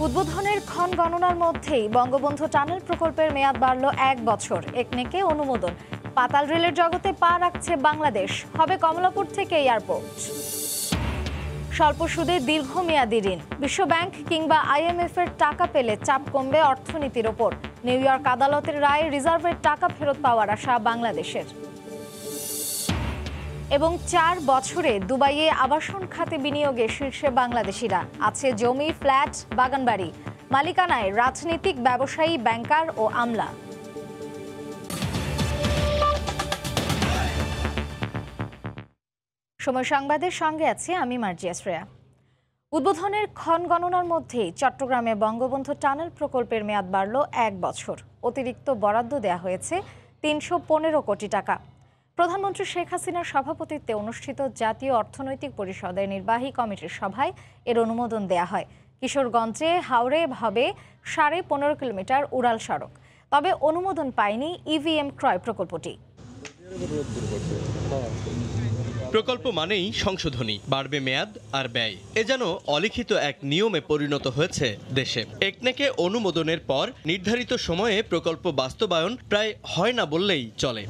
উদ্বোধনের ক্ষণ গণনার মধ্যেই বঙ্গবন্ধু টানেল প্রকল্পের মেয়াদ বাড়ল ১ বছর। একনেকে অনুমোদন। পাতাল রেলের জগতে পা রাখছে বাংলাদেশ। হবে কমলাপুর থেকে এয়ারপোর্ট। স্বল্প সুদে দীর্ঘমেয়াদী ঋণ। বিশ্বব্যাংক কিংবা IMF এর টাকা পেলে চাপ কমবে অর্থনীতির ওপর। নিউ ইয়র্ক আদালতের রায়ে রিজার্ভের টাকা ফেরত পাওয়ার আশা বাংলাদেশের। এবং ৪ বছরে দুবাইয়ে আবাসন খাতে বিনিয়োগে শীর্ষে বাংলাদেশিরা। আছে জমি, ফ্ল্যাট, বাগানবাড়ি। মালিকানায় রাজনীতিক, ব্যবসায়ী, ব্যাংকার ও আমলা। সময় সংবাদের সঙ্গে আছি আমি মার্জিয়া শ্রেয়া। উদ্বোধনের ক্ষণ গণনার মধ্যেই চট্টগ্রামে বঙ্গবন্ধু টানেল প্রকল্পের মেয়াদ বাড়ল ১ বছর। অতিরিক্ত বরাদ্দ দেয়া হয়েছে ৩১৫ কোটি টাকা। প্রধানমন্ত্রী শেখ হাসিনার সভাপতিত্বে অনুষ্ঠিত জাতীয় অর্থনৈতিক পরিষদের নির্বাহী কমিটির সভায় এর অনুমোদন দেয়া হয়। কিশোরগঞ্জে হাওড়ে হবে ১৫.৫ কিলোমিটার উড়াল সড়ক। তবে অনুমোদন পায়নি EVM ক্রয় প্রকল্পটি। প্রকল্প মানেই সংশোধনী, বাড়বে মেয়াদ আর ব্যয়। এ যেন অলিখিত এক নিয়মে পরিণত হয়েছে দেশে। একনেকে অনুমোদনের পর নির্ধারিত সময়ে প্রকল্প বাস্তবায়ন প্রায় হয় না বললেই চলে।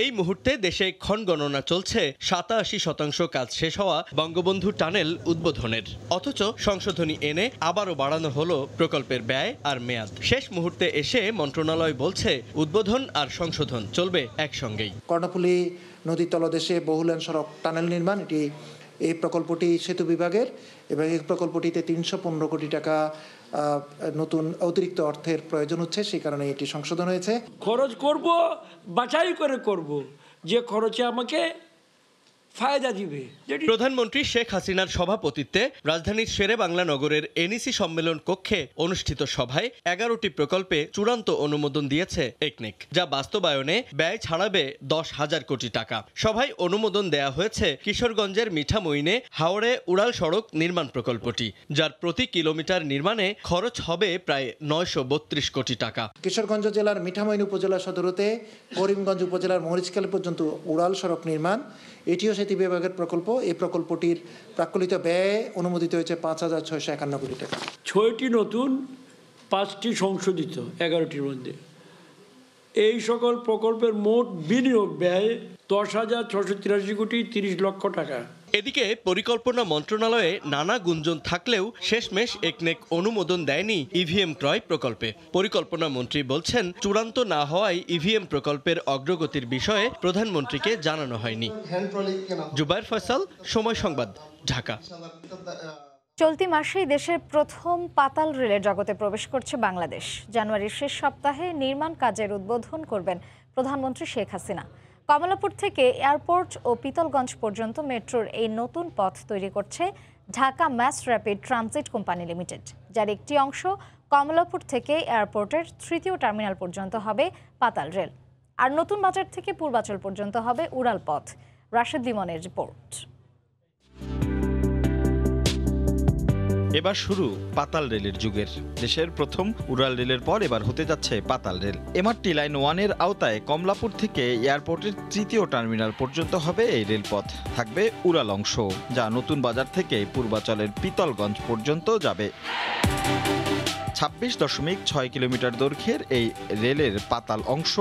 এই মুহূর্তে দেশে ক্ষণ গণনা চলছে ৮৭% কাজ শেষ হওয়া বঙ্গবন্ধু টানেল উদ্বোধনের। অথচ সংশোধনী এনে আবারও বাড়ানো হলো প্রকল্পের ব্যয় আর মেয়াদ। শেষ মুহূর্তে এসে মন্ত্রণালয় বলছে উদ্বোধন আর সংশোধন চলবে একসঙ্গেই। কর্ণফুলী নদীর তলদেশে বহুলেন সড়ক টানেল নির্মাণ, এই প্রকল্পটি সেতু বিভাগের এবং এই প্রকল্পটিতে ৩১৫ কোটি টাকা নতুন অতিরিক্ত অর্থের প্রয়োজন হচ্ছে, সেই কারণে এটি সংশোধন হয়েছে। খরচ করব, বাছাই করে করব, যে খরচে আমাকে ফায়দা দিবে। প্রধানমন্ত্রী শেখ হাসিনার সভাপতিত্বে রাজধানীর শেরে বাংলা নগরের NEC সম্মেলন কক্ষে অনুষ্ঠিত সভায় 11টি প্রকল্পে চূড়ান্ত অনুমোদন দিয়েছে একনেক, যা বাস্তবায়নে ব্যয় ছাড়াবে ১০,০০০ কোটি টাকা। সভায় অনুমোদন দেয়া হয়েছে কিশোরগঞ্জের মিঠামইনে হাওড়ে উড়াল সড়ক নির্মাণ প্রকল্পটি, যার প্রতি কিলোমিটার নির্মাণে খরচ হবে প্রায় ৯৩২ কোটি টাকা। কিশোরগঞ্জ জেলার মিঠামইন উপজেলা সদর হতে করিমগঞ্জ উপজেলার মরিচখালী পর্যন্ত উড়াল সড়ক নির্মাণ, এটিও সেতু বিভাগের প্রকল্প। এই প্রকল্পটির প্রাক্কলিত ব্যয় অনুমোদিত হয়েছে ৫,৬৫১ কোটি টাকা। ৬টি নতুন, 5টি সংশোধিত, 11টির মধ্যে। এই সকল প্রকল্পের মোট বিনিয়োগ ব্যয় ১০,৬৮৩ কোটি ৩০ লক্ষ টাকা। এদিকে পরিকল্পনা মন্ত্রণালয়ে নানা গুঞ্জন থাকলেও শেষমেশ একনেক অনুমোদন দেয়নি EVM ক্রয় প্রকল্পে। পরিকল্পনা মন্ত্রী বলছেন চূড়ান্ত না হওয়ায় EVM প্রকল্পের অগ্রগতির বিষয়ে প্রধানমন্ত্রীকে জানানো হয়নি। জুবায়ের ফয়সাল, সময় সংবাদ, ঢাকা। চলতি মাসেই দেশের প্রথম পাতাল রেলের জগতে প্রবেশ করছে বাংলাদেশ। জানুয়ারির শেষ সপ্তাহে নির্মাণ কাজের উদ্বোধন করবেন প্রধানমন্ত্রী শেখ হাসিনা। কমলাপুর থেকে এয়ারপোর্ট ও পিতলগঞ্জ পর্যন্ত মেট্রোর এই নতুন পথ তৈরি করছে Dhaka mass rapid transit company limited, যার একটি অংশ কমলাপুর থেকে এয়ারপোর্টের 3য় টার্মিনাল পর্যন্ত হবে পাতাল রেল, আর নতুন বাজার থেকে পূর্বাচল পর্যন্ত হবে উড়াল পথ। রাশেদ লিমনের রিপোর্ট। এবার শুরু পাতাল রেলের যুগের। দেশের প্রথম উড়াল রেলের পর এবার হতে যাচ্ছে পাতাল রেল। MRT লাইন 1-এর আওতায় কমলাপুর থেকে এয়ারপোর্টের 3য় টার্মিনাল পর্যন্ত হবে এই রেলপথ। থাকবে উড়াল অংশ, যা নতুন বাজার থেকে পূর্বাচলের পিতলগঞ্জ পর্যন্ত যাবে। 26.6 কিলোমিটার দৈর্ঘ্যের এই রেলের পাতাল অংশ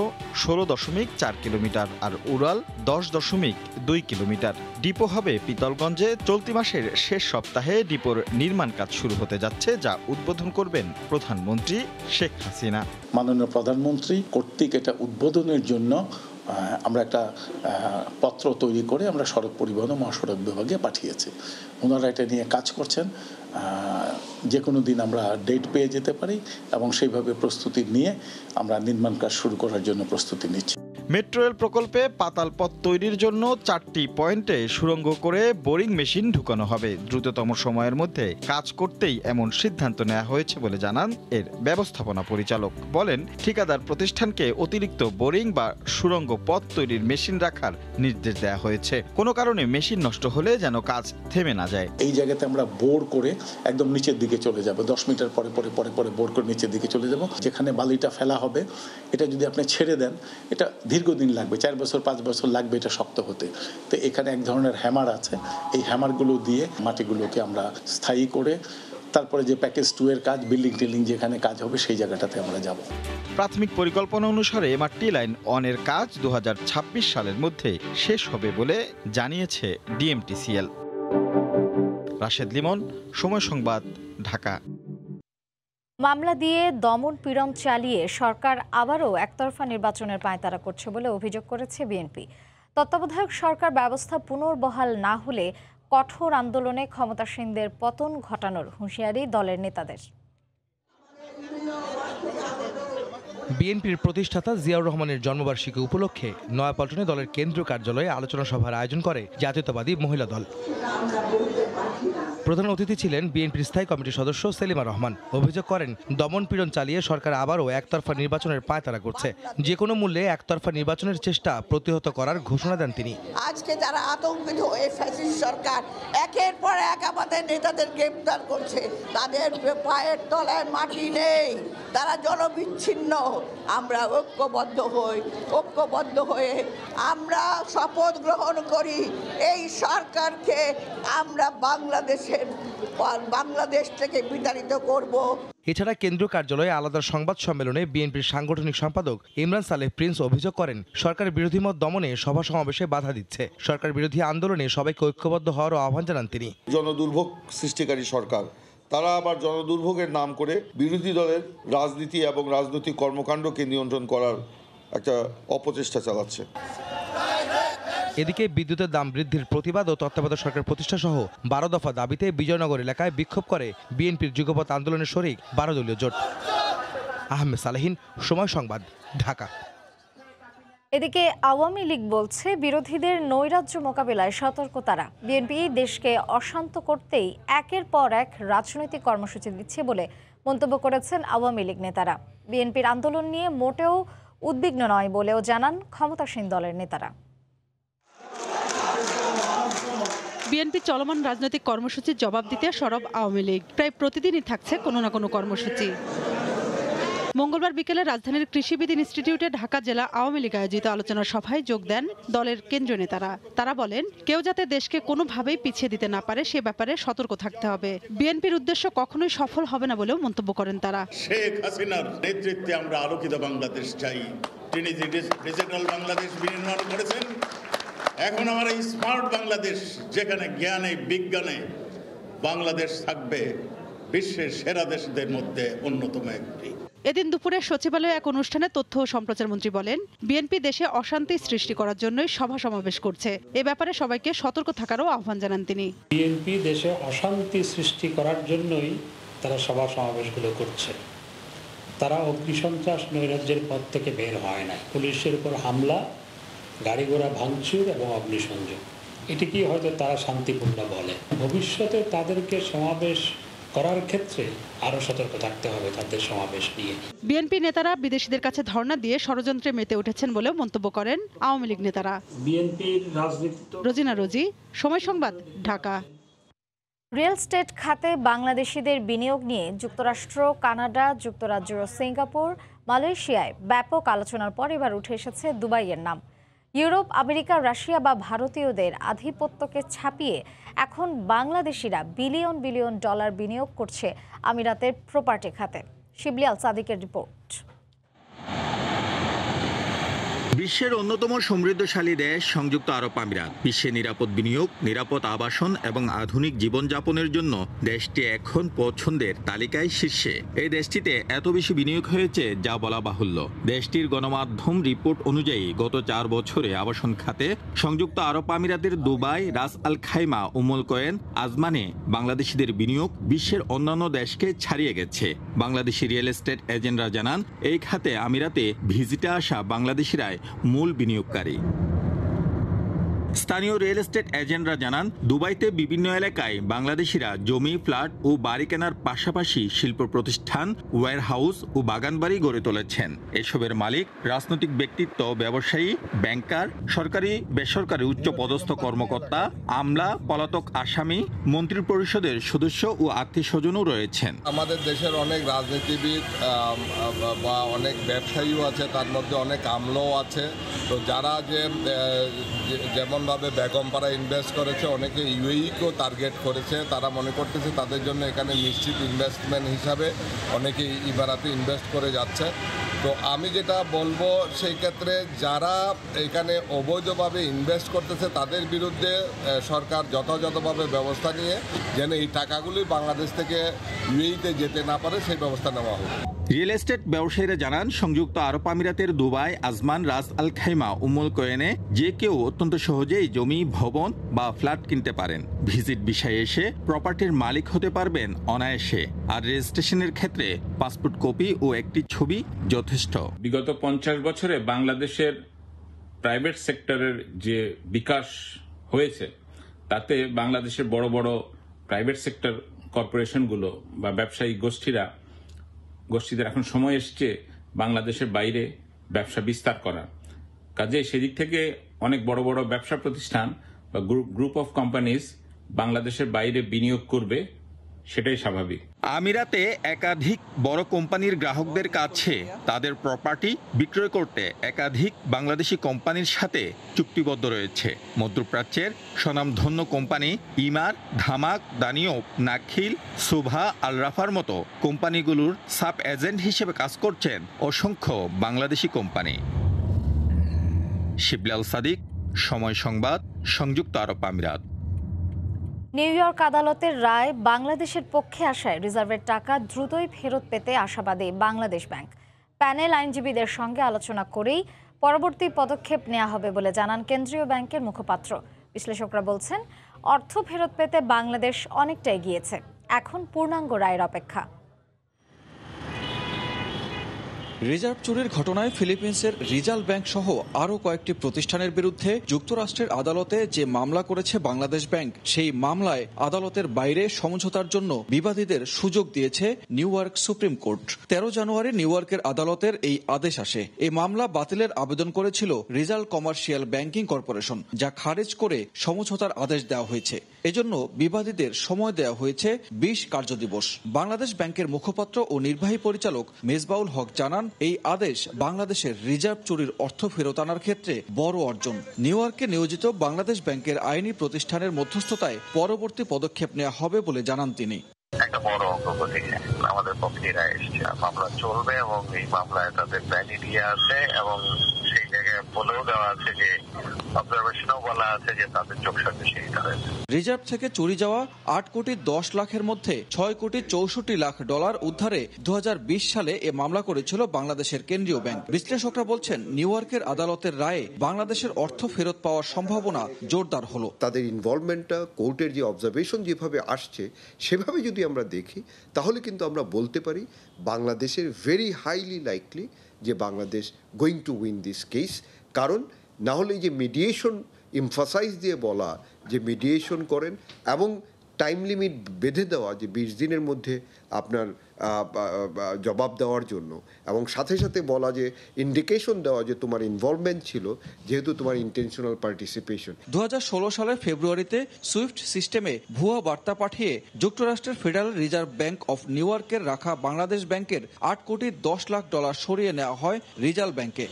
16.4 কিলোমিটার আর উড়াল 10.2 কিলোমিটার। ডিপো হবে পিতলগঞ্জে। চলতি মাসের শেষ সপ্তাহে ডিপোর নির্মাণ কাজ শুরু হতে যাচ্ছে, যা উদ্বোধন করবেন প্রধানমন্ত্রী শেখ হাসিনা। মাননীয় প্রধানমন্ত্রী কর্তৃক এটা উদ্বোধনের জন্য আমরা একটা পত্র তৈরি করে আমরা সড়ক পরিবহন ও মহাসড়ক বিভাগে পাঠিয়েছি। ওনারা এটা নিয়ে কাজ করছেন। যে কোনো দিন আমরা ডেট পেয়ে যেতে পারি এবং সেইভাবে প্রস্তুতি নিয়ে আমরা নির্মাণ কাজ শুরু করার জন্য প্রস্তুতি নিচ্ছি। মেট্রো রেল প্রকল্পে পাতাল পথ তৈরির জন্য 4টি পয়েন্টে সুড়ঙ্গ করে বোরিং মেশিন ঢুকানো হবে। দ্রুততম সময়ের মধ্যে কাজ করতেই এমন সিদ্ধান্ত নেওয়া হয়েছে বলে জানান এর ব্যবস্থাপনা পরিচালক। বলেন, ঠিকাদার প্রতিষ্ঠানকে অতিরিক্ত বোরিং বা সুড়ঙ্গ পথ তৈরির মেশিন রাখার নির্দেশ দেওয়া হয়েছে। কোনো কারণে মেশিন নষ্ট হলে যেন কাজ থেমে না যায়। এই জায়গাতে আমরা বোর করে একদম নিচের দিকে চলে যাব, 10 মিটার পরে পরে পরে পরে বোর করে নিচের দিকে চলে যাব। যেখানে বালিটা ফেলা হবে, এটা যদি আপনি ছেড়ে দেন, এটা দীর্ঘদিন লাগবে, 4 বছর 5 বছর লাগবে এটা শক্ত হতে। তো এখানে এক ধরনের হ্যামার আছে, এই হ্যামারগুলো দিয়ে মাটিগুলোকে আমরা স্থায়ী করে তারপরে যে প্যাকেজ 2 এর কাজ, বিল্ডিং টিল্ডিং যেখানে কাজ হবে সেই জায়গাটাতে আমরা যাব। প্রাথমিক পরিকল্পনা অনুসারে এমআরটি লাইন 1 এর কাজ 2026 সালের মধ্যে শেষ হবে বলে জানিয়েছে ডিএমটিসিএল। রাশেদ লিমন, সময় সংবাদ, ঢাকা। মামলা দিয়ে দমন পীড়ন চালিয়ে সরকার আবারও একতরফা নির্বাচনের পাঁয়তারা করছে বলে অভিযোগ করেছে বিএনপি। তত্ত্বাবধায়ক সরকার ব্যবস্থা পুনর্বহাল না হলে কঠোর আন্দোলনে ক্ষমতাসীনদের পতন ঘটানোর হুঁশিয়ারি দলের নেতাদের। বিএনপির প্রতিষ্ঠাতা জিয়াউর রহমানের জন্মবার্ষিকী উপলক্ষে নয়াপল্টনে দলের কেন্দ্রীয় কার্যালয়ে আলোচনা সভার আয়োজন করে জাতীয়তাবাদী মহিলা দল। প্রধান অতিথি ছিলেন বিএনপির স্থায়ী কমিটির সদস্য সেলিমা রহমান। অভিযোগ করেন, দমন পীড়ন চালিয়ে সরকার আবারও একতরফা নির্বাচনের পায়তারা করছে। যে কোনো মূল্যে একতরফা নির্বাচনের চেষ্টা প্রতিহত করার ঘোষণা দেন তিনি। আজকে যারা আতঙ্কিত হয়ে ফ্যাসিস্ট সরকার একের পর এক আমাদের নেতাদের গ্রেপ্তার করছে, তাদের পায়ের তলায় মাটি নেই, তারা জনবিচ্ছিন্ন। আমরা ঐক্যবদ্ধ হয়ে আমরা শপথ গ্রহণ করি, এই সরকারকে আমরা বাংলাদেশ থেকে বিতাড়িত করব। এছাড়া কেন্দ্রীয় কার্যালয়ে আলাদা সংবাদ সম্মেলনে বিএনপির সাংগঠনিক সম্পাদক ইমরান সালেহ প্রিন্স অভিযোগ করেন, সরকার বিরোধী মত দমনে সভা সমাবেশে বাধা দিচ্ছে। সরকার বিরোধী আন্দোলনে সবাইকে ঐক্যবদ্ধ হওয়ারও আহ্বান জানান তিনি। জনদুর্ভোগ সৃষ্টিকারী সরকার, তারা আবার জনদুর্ভোগের নাম করে বিরোধী দলের রাজনীতি এবং রাজনৈতিক কর্মকাণ্ডকে নিয়ন্ত্রণ করার একটা অপচেষ্টা চালাচ্ছে। এদিকে বিদ্যুতের দাম বৃদ্ধির প্রতিবাদ ও তত্ত্বাবধায়ক সরকার প্রতিষ্ঠা সহ 12 দফা দাবিতে বিজয়নগর এলাকায় বিক্ষোভ করে বিএনপির যুগপৎ আন্দোলনের শরিক 12 দলীয় জোট। আহমেদ সালেহিন, সময় সংবাদ, ঢাকা। এদিকে আওয়ামী লীগ বলছে, বিরোধীদের নৈরাজ্য মোকাবিলায় সতর্ক তারা। বিএনপি দেশকে অশান্ত করতেই একের পর এক রাজনৈতিক কর্মসূচি দিচ্ছে বলে মন্তব্য করেছেন আওয়ামী লীগ নেতারা। বিএনপির আন্দোলন নিয়ে মোটেও উদ্বিগ্ন নয় বলেও জানান ক্ষমতাসীন দলের নেতারা। বিএনপি চলমান রাজনৈতিক কর্মসূচির জবাব দিতে সরব আওয়ামী লীগ। প্রায় প্রতিদিনই থাকছে কোনো না কোনো কর্মসূচি। মঙ্গলবার বিকেলে রাজধানীর কৃষিবিদ ইনস্টিটিউটে ঢাকা জেলা আওয়ামী লীগ আয়োজিত আলোচনা সভায় যোগ দেন দলের কেন্দ্রীয় নেতারা। তারা বলেন, কেউ যাতে দেশকে কোনোভাবেই পিছিয়ে দিতে না পারে সে ব্যাপারে সতর্ক থাকতে হবে। বিএনপির উদ্দেশ্য কখনোই সফল হবে না বলেও মন্তব্য করেন তারা। শেখ হাসিনার নেতৃত্বে আমরা আলোকিত বাংলাদেশ চাই। তিনি ডিজিটাল বাংলাদেশ বিনির্মাণ করেছেন। এখন আমরা স্মার্ট বাংলাদেশ, যেখানে জ্ঞানে বিজ্ঞানে বাংলাদেশ থাকবে বিশ্বের সেরা দেশদের মধ্যে অন্যতম একটি। এদিন দুপুরে সচিবালয়ে এক অনুষ্ঠানে তথ্য ও সম্প্রচার মন্ত্রী বলেন, বিএনপি দেশে অশান্তি সৃষ্টি করার জন্যই সভা সমাবেশ করছে। এ ব্যাপারে সবাইকে সতর্ক থাকারও আহ্বান জানান তিনি। বিএনপি দেশে অশান্তি সৃষ্টি করার জন্যই তারা সভা সমাবেশগুলো করছে। তারা অগ্নিসন্ত্রাস নৈরাজ্যের পথ থেকে বের হয় না। পুলিশের উপর হামলা, গাড়ি ঘোড়া ভাঙচুর এবং অগ্নিসংযোগ, এটিকেই হয়তো তারা শান্তিপূর্ণ বলে। ভবিষ্যতে তাদেরকে সমাবেশ করার ক্ষেত্রে আরো সতর্ক থাকতে হবে তাদের সমাবেশ নিয়ে। বিএনপি নেতারা বিদেশিদের কাছে ধর্ণা দিয়ে ষড়যন্ত্রে মেতে উঠেছেন বলেও মন্তব্য করেন আওয়ামী লীগ নেতারা। বিএনপির রাজনীতি। রোজিনা রোজি, সময় সংবাদ, ঢাকা। রিয়েল এস্টেট খাতে বাংলাদেশিদের বিনিয়োগ নিয়ে যুক্তরাষ্ট্র, কানাডা, যুক্তরাজ্য, সিঙ্গাপুর, মালয়েশিয়ায় ব্যাপক আলোচনার পর এবার উঠে এসেছে দুবাইয়ের নাম। ইউরোপ, আমেরিকা, রাশিয়া বা ভারতীয়দের আধিপত্যকে ছাপিয়ে এখন বাংলাদেশিরা বিলিয়ন বিলিয়ন ডলার বিনিয়োগ করছে আমিরাতের প্রপার্টি খাতে। শিবলি আল সাদিকের রিপোর্ট। বিশ্বের অন্যতম সমৃদ্ধশালী দেশ সংযুক্ত আরব আমিরাত। বিশ্বে নিরাপদ বিনিয়োগ, নিরাপদ আবাসন এবং আধুনিক জীবনযাপনের জন্য দেশটি এখন পছন্দের তালিকায় শীর্ষে। এই দেশটিতে এত বেশি বিনিয়োগ হয়েছে যা বলা বাহুল্য। দেশটির গণমাধ্যম রিপোর্ট অনুযায়ী গত 4 বছরে আবাসন খাতে সংযুক্ত আরব আমিরাতের দুবাই, রাস আল খাইমা, উমুল কোয়েন, আজমানে বাংলাদেশিদের বিনিয়োগ বিশ্বের অন্যান্য দেশকে ছাড়িয়ে গেছে। বাংলাদেশি রিয়েল এস্টেট এজেন্টরা জানান, এই খাতে আমিরাতে ভিজিটে আসা বাংলাদেশিরাই মূল বিনিয়োগকারী। স্থানীয় রিয়েল এস্টেট এজেন্টরা জানান, দুবাইতে বিভিন্ন এলাকায় বাংলাদেশিরা জমি, ফ্ল্যাট ও বাড়ি কেনার পাশাপাশি শিল্প প্রতিষ্ঠান, ওয়্যারহাউস ও বাগানবাড়ি গড়ে তুলেছেন। এসবের মালিক রাজনৈতিক ব্যক্তিত্ব, ব্যবসায়ী, ব্যাংকার, সরকারি বেসরকারি উচ্চপদস্থ কর্মকর্তা, আমলা, পলাতক আসামি, মন্ত্রী পরিষদের সদস্য ও আত্মীয়স্বজনও রয়েছেন। আমাদের দেশের অনেক রাজনীতিবিদ বা অনেক ব্যবসায়ীও আছে, তার মধ্যে অনেক আমলাও আছে। তো যারা যে যেমনভাবে বেগমপাড়া ইনভেস্ট করেছে, অনেকে ইউএইকেও টার্গেট করেছে। তারা মনে করতেছে তাদের জন্য এখানে নিশ্চিত ইনভেস্টমেন্ট হিসাবে অনেকে ইমারাতে ইনভেস্ট করে যাচ্ছে। তো আমি যেটা বলবো সেই ক্ষেত্রে যারা এখানে অবৈধভাবে ইনভেস্ট করতেছে তাদের বিরুদ্ধে সরকার যথাযথভাবে ব্যবস্থা নিয়ে যেন এই টাকাগুলি বাংলাদেশ থেকে ইউএইতে যেতে না পারে সেই ব্যবস্থা নেওয়া হোক। রিয়েল এস্টেট ব্যবসায়ীরা জানান, সংযুক্ত আরব আমিরাতের দুবাই, আজমান, রাস আল খাইমা, উম্মুল কোয়েনে যে কেউ অত্যন্ত সহজেই জমি, ভবন বা ফ্ল্যাট কিনতে পারেন। ভিজিট বিষয়ে এসে প্রপার্টির মালিক হতে পারবেন অনায়াসে। আর রেজিস্ট্রেশনের ক্ষেত্রে পাসপোর্ট কপি ও একটি ছবি যথেষ্ট। বিগত 50 বছরে বাংলাদেশের প্রাইভেট সেক্টরের যে বিকাশ হয়েছে তাতে বাংলাদেশের বড় বড় প্রাইভেট সেক্টর কর্পোরেশনগুলো বা ব্যবসায়ী গোষ্ঠীদের এখন সময় এসছে বাংলাদেশের বাইরে ব্যবসা বিস্তার করার। কাজে সেদিক থেকে অনেক বড় বড় ব্যবসা প্রতিষ্ঠান বা গ্রুপ অফ কোম্পানিজ বাংলাদেশের বাইরে বিনিয়োগ করবে, সেটাই স্বাভাবিক। আমিরাতে একাধিক বড় কোম্পানির গ্রাহকদের কাছে তাদের প্রপার্টি বিক্রয় করতে একাধিক বাংলাদেশি কোম্পানির সাথে চুক্তিবদ্ধ রয়েছে। মধ্যপ্রাচ্যের স্বনামধন্য কোম্পানি ইমার, ধামাক, দানিয়ব, নাখিল, সুভা, আল রাফার মতো কোম্পানিগুলোর সাব এজেন্ট হিসেবে কাজ করছেন অসংখ্য বাংলাদেশি কোম্পানি। শিবলাল সাদিক, সময় সংবাদ, সংযুক্ত আরব আমিরাত। নিউ ইয়র্ক আদালতের রায় বাংলাদেশের পক্ষে আসায় রিজার্ভের টাকা দ্রুতই ফেরত পেতে আশাবাদী বাংলাদেশ ব্যাংক। প্যানেল আইনজীবীদের সঙ্গে আলোচনা করেই পরবর্তী পদক্ষেপ নেওয়া হবে বলে জানান কেন্দ্রীয় ব্যাংকের মুখপাত্র। বিশ্লেষকরা বলছেন, অর্থ ফেরত পেতে বাংলাদেশ অনেকটা এগিয়েছে, এখন পূর্ণাঙ্গ রায়ের অপেক্ষা। রিজার্ভ চুরির ঘটনায় ফিলিপিন্সের রিজাল ব্যাংক সহ আরও কয়েকটি প্রতিষ্ঠানের বিরুদ্ধে যুক্তরাষ্ট্রের আদালতে যে মামলা করেছে বাংলাদেশ ব্যাংক, সেই মামলায় আদালতের বাইরে সমঝোতার জন্য বিবাদীদের সুযোগ দিয়েছে নিউ ইয়র্ক সুপ্রিম কোর্ট। 13 জানুয়ারি নিউ ইয়র্কের আদালতের এই আদেশ আসে। এই মামলা বাতিলের আবেদন করেছিল রিজাল কমার্শিয়াল ব্যাংকিং কর্পোরেশন, যা খারিজ করে সমঝোতার আদেশ দেওয়া হয়েছে। এজন্য বিবাদীদের সময় দেওয়া হয়েছে 20 কার্যদিবস। বাংলাদেশ ব্যাংকের মুখপাত্র ও নির্বাহী পরিচালক মেজবাউল হক জানান, এই আদেশ বাংলাদেশের রিজার্ভ চুরির অর্থ ফেরত আনার ক্ষেত্রে বড় অর্জন। নিউ ইয়র্কে নিয়োজিত বাংলাদেশ ব্যাংকের আইনি প্রতিষ্ঠানের মধ্যস্থতায় পরবর্তী পদক্ষেপ নেওয়া হবে বলে জানান তিনি। একটা বড় অগ্রগতি আমাদের পক্ষে রায় এসেছে। মামলা চলবে এবং এই মামলায় তাদের ভ্যালিডিটি আছে এবং সেই জায়গায় বলেও দেওয়া আছে যে অবজারভেশনও বলা আছে যে তাদের যোগসাজশ নিতে হবে। রিজার্ভ থেকে চুরি যাওয়া 8 কোটি 10 লাখের মধ্যে 6 কোটি 64 লাখ ডলার উদ্ধারে 2020 সালে এ মামলা করেছিল বাংলাদেশের কেন্দ্রীয় ব্যাংক। বিশ্লেষকরা বলছেন, নিউ ইয়র্কের আদালতের রায়ে বাংলাদেশের অর্থ ফেরত পাওয়ার সম্ভাবনা জোরদার হলো। তাদের ইনভলভমেন্টটা, কোর্টের যে অবজারভেশন যেভাবে আসছে সেভাবে যদি আমরা দেখি তাহলে কিন্তু আমরা বলতে পারি বাংলাদেশের ভেরি হাইলি লাইকলি যে Bangladesh going to win this case. কারণ না হলে যে মিডিয়েশন এমফাসাইজ দিয়ে বলা যে মিডিয়েশন করেন এবং টাইম লিমিট বেঁধে দেওয়া যে 20 দিনের মধ্যে আপনার জবাব দেওয়ার জন্য, এবং সাথে সাথে বলা যে ইন্ডিকেশন দেওয়া যে তোমার ইনভলভমেন্ট ছিল যেহেতু তোমার ইন্টেনশনাল পার্টিসিপেশন। 2016 সালের ফেব্রুয়ারিতে সুইফট সিস্টেমে ভুয়া বার্তা পাঠিয়ে যুক্তরাষ্ট্রের federal reserve bank of new ইয়র্কের রাখা বাংলাদেশ ব্যাংকের 8 কোটি 10 লাখ ডলার সরিয়ে নেওয়া হয় রিজাল ব্যাংকে।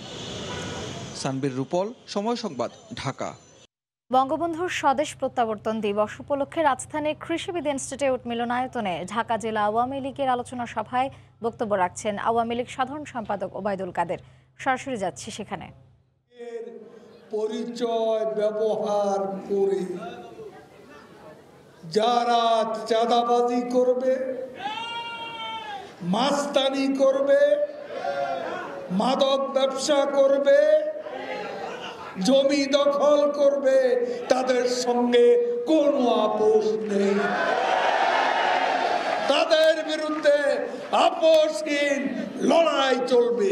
সানবীর রূপল, সময় সংবাদ, ঢাকা। বঙ্গবন্ধুর স্বদেশ প্রত্যাবর্তন দিবস উপলক্ষে রাজধানীর কৃষিবিদ ইনস্টিটিউট মিলনায়তনে ঢাকা জেলা আওয়ামী লীগের আলোচনা সভায় বক্তব্য রাখছেন আওয়ামী লীগ সাধারণ সম্পাদক ওবায়দুল কাদের। সরাসরি যাচ্ছি সেখানে। পরিচয় ব্যবহার করে যারা চাঁদাবাজি করবে, মাস্তানি করবে, মাদক ব্যবসা করবে, জমি দখল করবে, তাদের সঙ্গে কোনো আপোষ নেই। তাদের বিরুদ্ধে আপোষহীন লড়াই চলবে।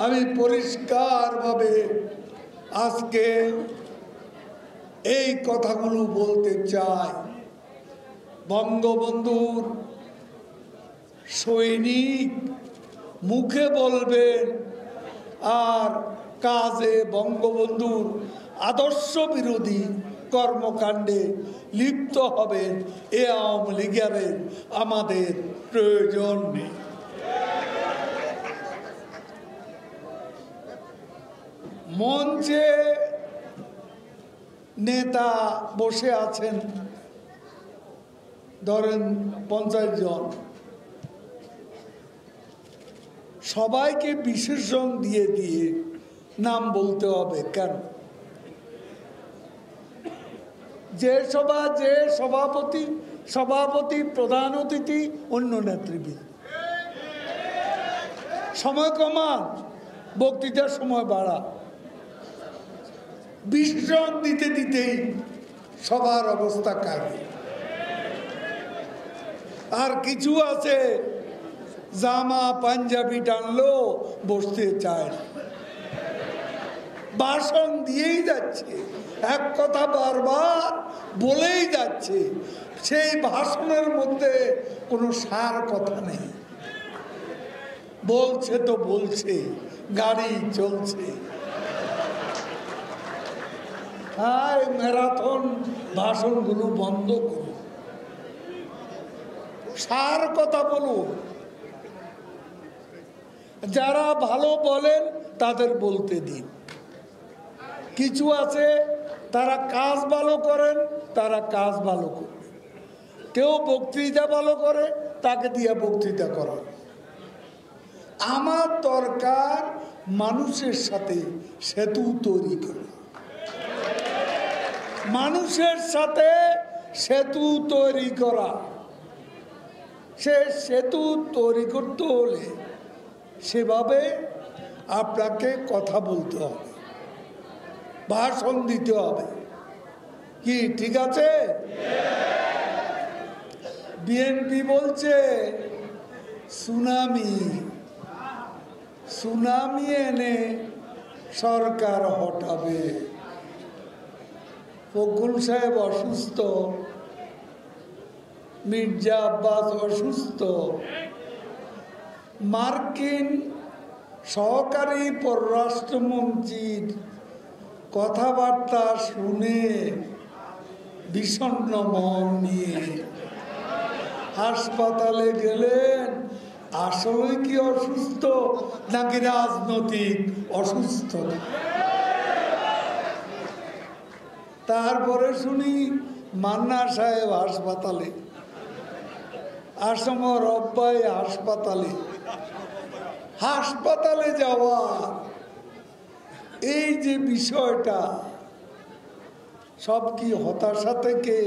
আমি পরিষ্কারভাবে আজকে এই কথাগুলো বলতে চাই। বঙ্গবন্ধুর সৈনিক মুখে বলবেন আর কাজে বঙ্গবন্ধুর আদর্শ বিরোধী কর্মকাণ্ডে লিপ্ত হবেন, এ আওয়ামী লীগের আমাদের প্রয়োজন নেই। মঞ্চে নেতা বসে আছেন, ধরেন 50 জন, সবাইকে বিশেষণ দিয়ে দিয়ে নাম বলতে হবে কেন? যে সভা, যে সভাপতি, প্রধান অতিথি, অন্য নেতৃবৃন্দ। সময় কমান, বক্তৃতার সময় বাড়া, বিশেষণ দিতে দিতেই সবার অবস্থা কাটে। আর কিছু আছে জামা পাঞ্জাবি টানলো বসতে চায় না, ভাষণ দিয়েই যাচ্ছে, এক কথা বারবার বলেই যাচ্ছে, সেই ভাষণের মধ্যে কোনো সার কথা নেই। বলছে তো বলছে, গাড়ি চলছে। হ্যাঁ, ম্যারাথন ভাষণগুলো বন্ধ করুন, সার কথা বলুন। যারা ভালো বলেন তাদের বলতে দিন। কিছু আছে তারা কাজ ভালো করেন, তারা কাজ ভালো করবে। কেউ বক্তৃতা ভালো করে, তাকে দিয়ে বক্তৃতা করা। আমার দরকার মানুষের সাথে সেতু তৈরি করা, মানুষের সাথে সেতু তৈরি করা। সে সেতু তৈরি করতে হলে সেভাবে আপনাকে কথা বলতে হবে, ভাষণ দিতে হবে। কি ঠিক আছে? বিএনপি বলছে সুনামি এনে সরকার হটাবে। ফখরুল সাহেব অসুস্থ, মির্জা আব্বাস অসুস্থ, মার্কিন সহকারী পররাষ্ট্রমন্ত্রীর কথাবার্তা শুনে বিষণ্ণ মন নিয়ে হাসপাতালে গেলেন। আসলে কি অসুস্থ নাকি রাজনৈতিক অসুস্থতা? তারপরে শুনি মান্না সাহেব হাসপাতালে, আসম রব্বাই হাসপাতালে যাওয়া, এই যে বিষয়টা, সব কি হতাশা থেকে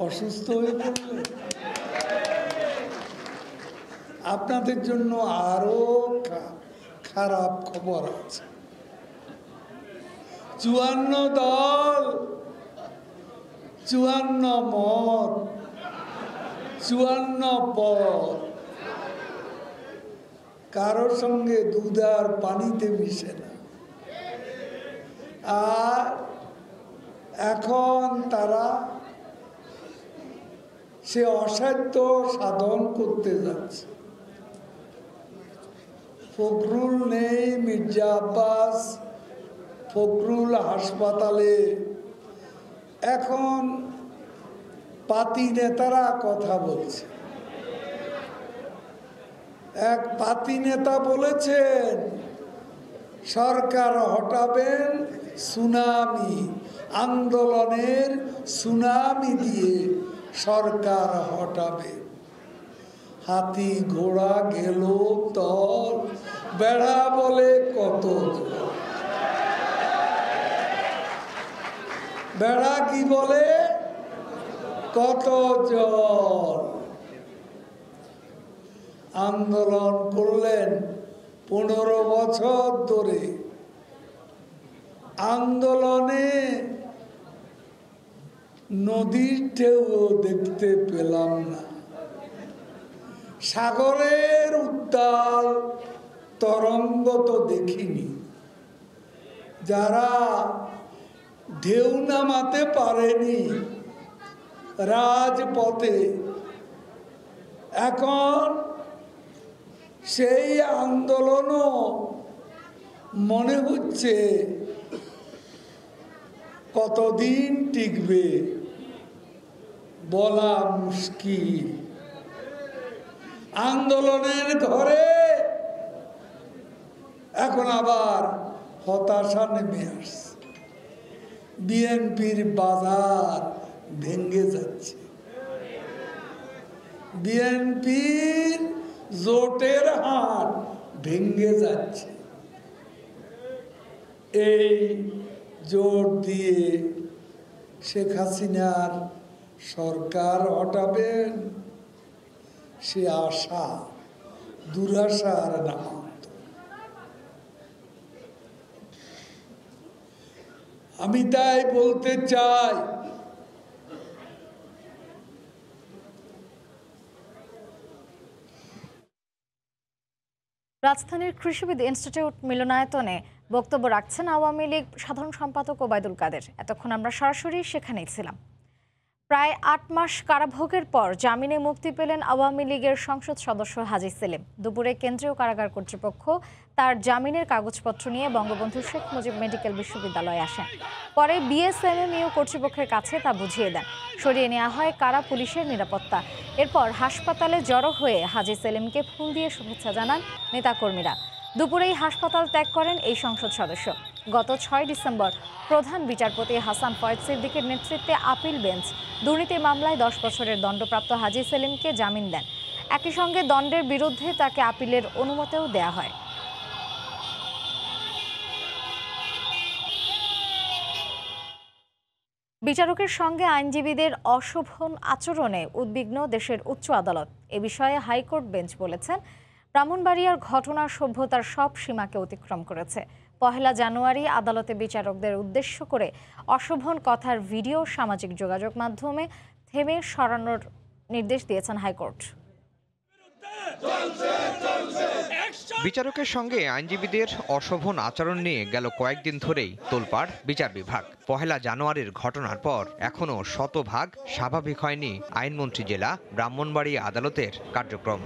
অসুস্থ হয়ে পড়লে? আপনাদের জন্য আরো খারাপ খবর আছে। 54 দল, 54 মত, 54 পদ, কারোর সঙ্গে দুধ আর পানিতে মিশে না। আর এখন তারা সে অসাধ্য সাধন করতে যাচ্ছে। ফখরুল নেই, মির্জা আব্বাস, ফখরুল হাসপাতালে। এখন পাতি নেতারা কথা বলছে। এক পাতি নেতা বলেছেন সরকার হটাবেন সুনামি, আন্দোলনের সুনামি দিয়ে সরকার হটাবে। হাতি ঘোড়া গেল তল, বেড়া বলে কত, বেড়া কি বলে কত জল। আন্দোলন করলেন 15 বছর ধরে। আন্দোলনে নদীর ঢেউ দেখতে পেলাম না, সাগরের উত্তাল তরঙ্গ তো দেখিনি। যারা ঢেউ নামাতে পারেনি রাজপথে, এখন সেই আন্দোলনও মনে হচ্ছে কতদিন টিকবে বলা মুশকিল। আন্দোলনের ঘরে এখন আবার হতাশা নেমে আসছে, বিএনপির বাজার ভেঙে যাচ্ছে, বিএনপির জোটের হাট ভেঙে যাচ্ছে। এই জোট দিয়ে শেখ হাসিনার সরকার হটাবেন, সে আশা দুরাশার নাম। আমি তাই বলতে চাই, রাজধানীর কৃষিবিদ ইনস্টিটিউট মিলনায়তনে বক্তব্য রাখছেন আওয়ামী লীগ সাধারণ সম্পাদক ওবায়দুল কাদের। এতক্ষণ আমরা সরাসরি সেখানেই ছিলাম। প্রায় ৮ মাস কারাভোগের পর জামিনে মুক্তি পেলেন আওয়ামী লীগের সংসদ সদস্য হাজী সেলিম। দুপুরে কেন্দ্রীয় কারাগার কর্তৃপক্ষ তার জামিনের কাগজপত্র নিয়ে বঙ্গবন্ধু শেখ মুজিব মেডিকেল বিশ্ববিদ্যালয়ে আসেন। পরে বিএসএমএমইউ কর্তৃপক্ষের কাছে তা বুঝিয়ে দেন। সরিয়ে নেওয়া হয় কারা পুলিশের নিরাপত্তা। এরপর হাসপাতালে জড়ো হয়ে হাজী সেলিমকে ফুল দিয়ে শুভেচ্ছা জানান নেতাকর্মীরা। দুপুরেই হাসপাতাল ত্যাগ করেন এই সংসদ সদস্য। গত ৬ ডিসেম্বর প্রধান বিচারপতি হাসান ফয়েজ সিদ্দিকের নেতৃত্বে আপিল বেঞ্চ দুর্নীতি মামলায় ১০ বছরের দণ্ডপ্রাপ্ত হাজী সেলিমকে জামিন দেন। একই সঙ্গে দণ্ডের বিরুদ্ধে তাকে আপিলের অনুমতিও দেয়া হয়। বিচারকের সঙ্গে আইনজীবীদের অশোভন আচরণে উদ্বিগ্ন দেশের উচ্চ আদালত। এ বিষয়ে হাইকোর্ট বেঞ্চ বলেছেন, ব্রাহ্মণবাড়িয়ার ঘটনা সভ্যতার সব সীমাকে অতিক্রম করেছে। ১ জানুয়ারি আদালতে বিচারকদের উদ্দেশ্য করে অশোভন কথার ভিডিও সামাজিক যোগাযোগ মাধ্যমে থেমে সরানোর নির্দেশ দিয়েছেন হাইকোর্ট। বিচারকের সঙ্গে আইনজীবীদের অশোভন আচরণ নিয়ে গেল কয়েকদিন ধরেই তোলপাড় বিচার বিভাগ। ১ জানুয়ারির ঘটনার পর এখনও শতভাগ স্বাভাবিক হয়নি আইনমন্ত্রী জেলা ব্রাহ্মণবাড়িয়া আদালতের কার্যক্রম।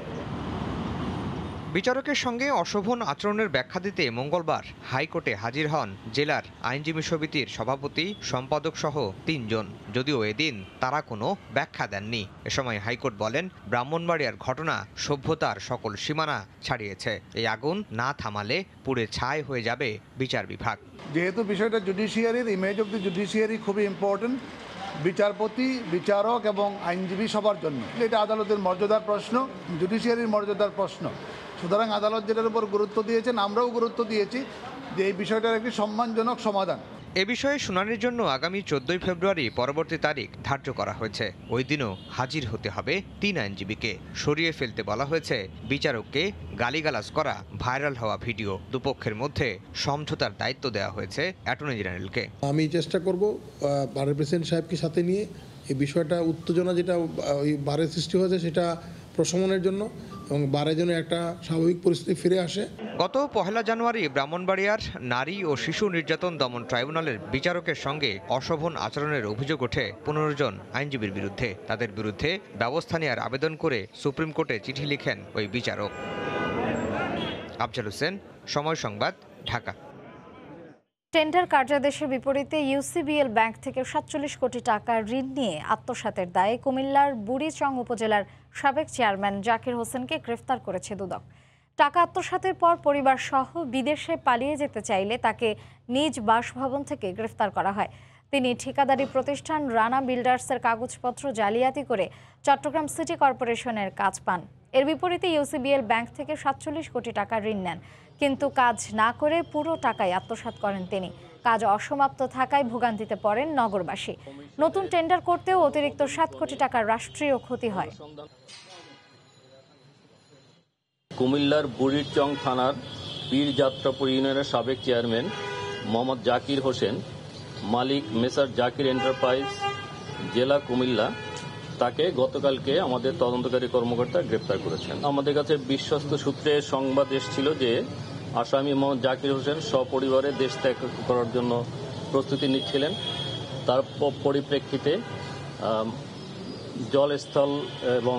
বিচারকের সঙ্গে অশোভন আচরণের ব্যাখ্যা দিতে মঙ্গলবার হাইকোর্টে হাজির হন জেলার আইনজীবী সমিতির সভাপতি, সম্পাদক সহ ৩ জন। যদিও এদিন তারা কোনো ব্যাখ্যা দেননি। এ সময় হাইকোর্ট বলেন, ব্রাহ্মণবাড়িয়ার ঘটনা সভ্যতার সকল সীমানা ছাড়িয়েছে। এই আগুন না থামালে পুড়ে ছাই হয়ে যাবে বিচার বিভাগ। যেহেতু বিষয়টা জুডিশিয়ারির ইমেজ অফ দি জুডিশিয়ারি খুবই ইম্পর্টেন্ট, বিচারপতি, বিচারক এবং আইনজীবী সবার জন্য এটা আদালতের মর্যাদার প্রশ্ন, জুডিশিয়ারির মর্যাদার প্রশ্ন। সুতরাং আদালত যেটার উপর গুরুত্ব দিয়েছেন, আমরাও গুরুত্ব দিয়েছি যে এই বিষয়টার একটি সম্মানজনক সমাধান। এ বিষয়ে শুনানির জন্য আগামী 14 ফেব্রুয়ারি পরবর্তী তারিখ ধার্য করা হয়েছে। ওই দিনও হাজির হতে হবে ৩ আইনজীবীকে। সরিয়ে ফেলতে বলা হয়েছে বিচারককে গালিগালাজ করা ভাইরাল হওয়া ভিডিও। দুপক্ষের মধ্যে সমঝোতার দায়িত্ব দেওয়া হয়েছে অ্যাটর্নি জেনারেলকে। আমি চেষ্টা করব বারের প্রেসিডেন্ট সাহেবকে সাথে নিয়ে এই বিষয়টা, উত্তেজনা যেটা ওই বারের সৃষ্টি হয়েছে সেটা প্রশমনের জন্য এবং বারের জন্য একটা স্বাভাবিক পরিস্থিতি ফিরে আসে। গত ১ জানুয়ারি ব্রাহ্মণবাড়িয়ার নারী ও শিশু নির্যাতন দমন ট্রাইব্যুনালের বিচারকের সঙ্গে অশোভন আচরণের অভিযোগ ওঠে ১৫ জন আইনজীবীর বিরুদ্ধে। তাদের বিরুদ্ধে ব্যবস্থা নেওয়ার আবেদন করে সুপ্রিম কোর্টে চিঠি লিখেন ওই বিচারক। আফজাল হোসেন, সময় সংবাদ, ঢাকা। টেন্ডার কার্যাদেশের বিপরীতে ইউসিবিএল ব্যাংক থেকে ৪৭ কোটি টাকার ঋণ নিয়ে আত্মসাতের দায়ে কুমিল্লার বুড়িচং উপজেলার সাবেক চেয়ারম্যান জাকির হোসেনকে গ্রেফতার করেছে দুদক। টাকা আত্মসাতের পর পরিবার সহ বিদেশে পালিয়ে যেতে চাইলে তাকে নিজ বাসভবন থেকে গ্রেফতার করা হয়। তিনি ঠিকাদারি প্রতিষ্ঠান রানা বিল্ডার্সের কাগজপত্র জালিয়াতি করে চট্টগ্রাম সিটি কর্পোরেশনের কাজ পান। এর বিপরীতে ইউসিবিএল ব্যাংক থেকে ৪৭ কোটি টাকা ঋণ নেন, কিন্তু কাজ না করে পুরো টাকাই আত্মসাৎ করেন তিনি। কাজ অসমাপ্ত থাকায় ভোগান্তিতে পড়েন নগরবাসী। নতুন টেন্ডার করতেও অতিরিক্ত ৭ কোটি টাকার রাষ্ট্রীয় ক্ষতি হয়। কুমিল্লার বুড়িচং থানার পীরযাত্রাপুর ইউনিয়নের সাবেক চেয়ারম্যান মোহাম্মদ জাকির হোসেন, মালিক মেসার জাকির এন্টারপ্রাইজ, জেলা কুমিল্লা, তাকে গতকালকে আমাদের তদন্তকারী কর্মকর্তা গ্রেপ্তার করেছেন। আমাদের কাছে বিশ্বস্ত সূত্রে সংবাদ এসেছিল যে আসামি মোহাম্মদ জাকির হোসেন সপরিবারে দেশ ত্যাগ করার জন্য প্রস্তুতি নিচ্ছিলেন। তার পরিপ্রেক্ষিতে জলস্থল এবং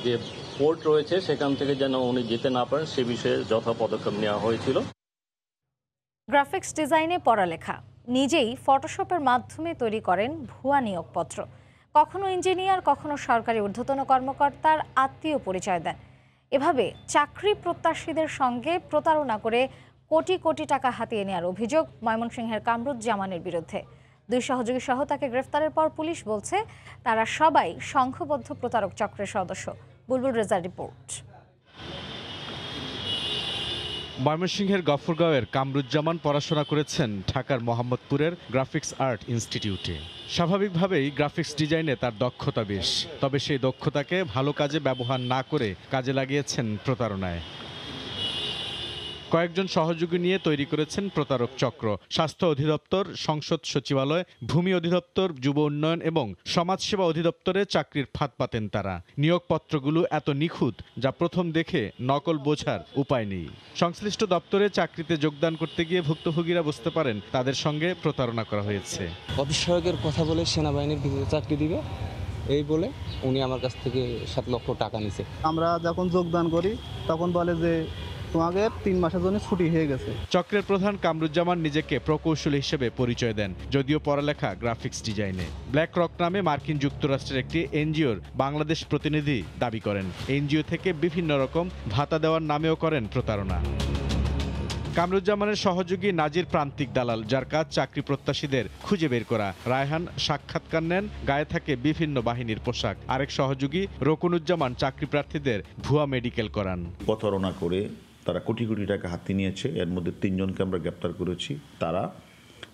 যে পোর্ট রয়েছে সেখান থেকে যেন উনি যেতে না পারেন সে বিষয়ে যথা পদক্ষেপ নেওয়া হয়েছিল। গ্রাফিক্স ডিজাইনে পড়ালেখা, নিজেই ফটোশপের মাধ্যমে তৈরি করেন ভুয়া নিয়োগপত্র। কখনো ইঞ্জিনিয়ার, কখনো সরকারি ঊর্ধ্বতন কর্মকর্তার আত্মীয় পরিচয় দেন। এভাবে চাকরি প্রত্যাশীদের সঙ্গে প্রতারণা করে কোটি কোটি টাকা হাতিয়ে নেওয়ার অভিযোগ ময়মনসিংহের কামরুজ্জামানের বিরুদ্ধে। 2 সহযোগী সহ তাকে গ্রেফতারের পর পুলিশ বলছে তারা সবাই সংঘবদ্ধ প্রতারক চক্রের সদস্য। বুলবুল রেজার রিপোর্ট। ময়মনসিংহের গফরগাঁওয়ের কামরুজ্জামান পড়াশোনা করেছেন ঢাকার মোহাম্মদপুরের গ্রাফিক্স আর্ট ইনস্টিটিউটে। স্বাভাবিকভাবেই গ্রাফিক্স ডিজাইনে তার দক্ষতা বেশ, তবে সেই দক্ষতাকে ভালো কাজে ব্যবহার না করে কাজে লাগিয়েছেন প্রতারণায়। কয়েকজন সহযোগী নিয়ে তৈরি করেছেন প্রতারক চক্র। স্বাস্থ্য অধিদপ্তর, সংসদ সচিবালয়, ভূমি অধিদপ্তর, যুব উন্নয়ন এবং সমাজসেবা অধিদপ্তরে চাকরির ফাঁদ পাতেন তারা। নিয়োগপত্রগুলো এত নিখুঁত যা প্রথম দেখে নকল বোঝার উপায় নেই। সংশ্লিষ্ট দপ্তরে চাকরিতে যোগদান করতে গিয়ে ভুক্তভোগীরা বুঝতে পারেন তাদের সঙ্গে প্রতারণা করা হয়েছে। অফিস সহায়কের কথা বলে সেনাবাহিনীর ভিতরে চাকরি দিবে এই বলে উনি আমার কাছ থেকে 7 লক্ষ টাকা নিছে। আমরা যখন যোগদান করি তখন বলে যে তোমাদের 3 মাসের জন্য ছুটি হয়ে গেছে। চক্রের প্রধান কামরুজ্জামান নিজেকে প্রকৌশলী হিসেবে পরিচয় দেন, যদিও পড়ালেখা গ্রাফিক্স ডিজাইনে। ব্ল্যাক রক নামে মার্কিন যুক্তরাষ্ট্রের একটি এনজিওর বাংলাদেশ প্রতিনিধি দাবি করেন। এনজিও থেকে বিভিন্ন রকম ভাতা দেওয়ার নামেও করেন প্রতারণা। কামরুজ্জামানের সহযোগী নাজির প্রান্তিক দালাল, যার কাজ চাকরি প্রত্যাশীদের খুঁজে বের করা। রায়হান সাক্ষাৎকার নেন, গায়ে থাকে বিভিন্ন বাহিনীর পোশাক। আরেক সহযোগী রকুনুজ্জামান চাকরি প্রার্থীদের ভুয়া মেডিকেল করান। প্রতারণা করে তারা কোটি কোটি টাকা হাতে নিয়েছে। এর মধ্যে 3 জনকে আমরা গ্রেপ্তার করেছি। তারা